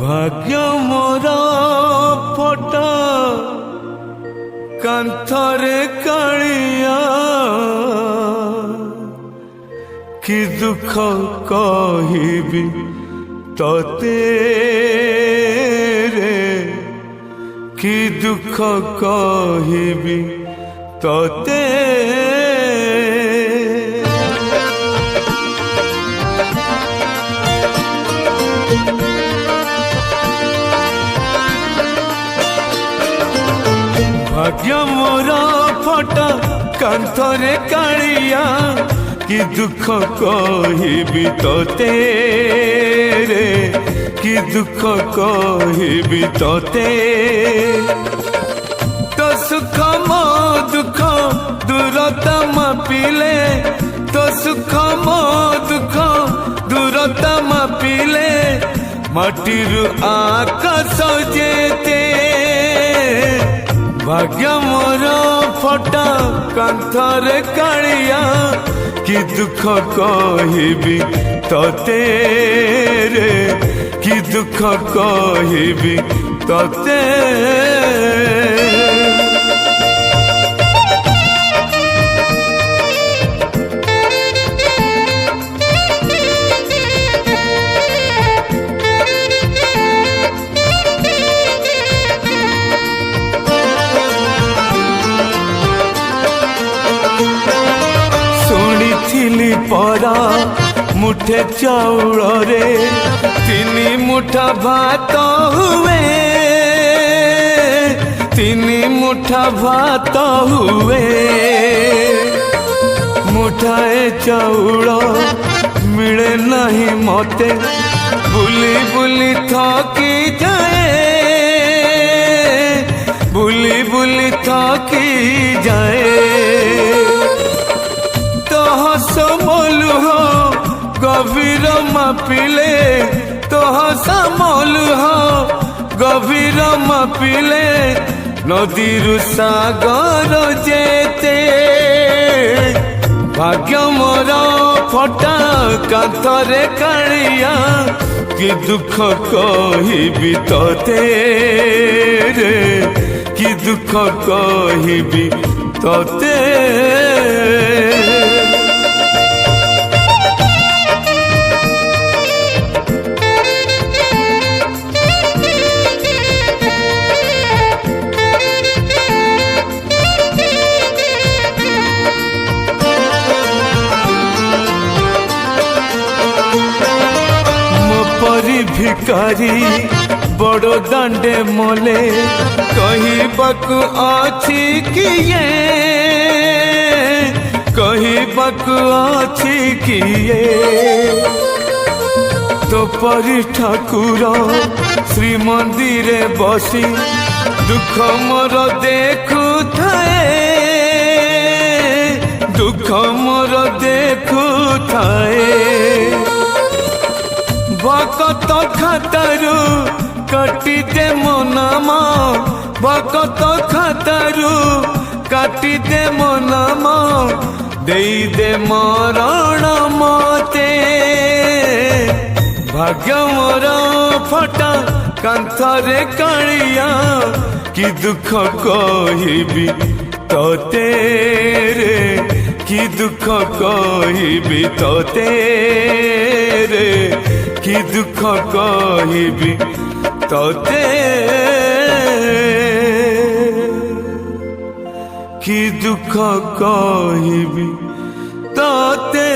भाग्य मोर फटा कांथरे कालिया कि दुख कहिबी तते रे कि दुख कहिबी तते भाग्य मोर फटा कांथरे कालिया कि दुख कहिबी तते रे कि दुख कहिबी तते तो सुख मो दुख दूरता मापिले तो सुख मो दुख दूरता मापिले माटीरु आकाश जेते भाग्य मोर फटा कांथरे कालिया कि दुख कहिबी तते रे कि दुख कहिबी तते थिली परा मुठे चाउल रे तीनी मुठा भात हुए तीनी मुठा भात हुए मुठाए चाउल मिले नहीं मते बुली बुली थकी जाए बुली बुली थकी जाए समलु हो गभीर मापिले तो समलु हो गभीर मापिले नदीरु सागर जेते भाग्य मोर फटा कांथरे कालिया कि दुख कहिबी तते रे कि दुख कहिबी तते भिकारी बड़ो दांडे मोले कहिबाकु अछि किए कहिबाकु अछि किए तो परी ठाकुर श्री मंदिरे बसी दुख मोर देखु थाए दुख मोर देखु थाए भकत खातारु काटी दे मो नाम भकत खातारु काटी दे मो नाम देई दे मरण मते भाग्य मोर फटा कांथरे कालिया कि दुख कहिबी तते रे कि दुख कहिबी तते रे कि दुख कहिबी तते कि दुख कहिबी तते।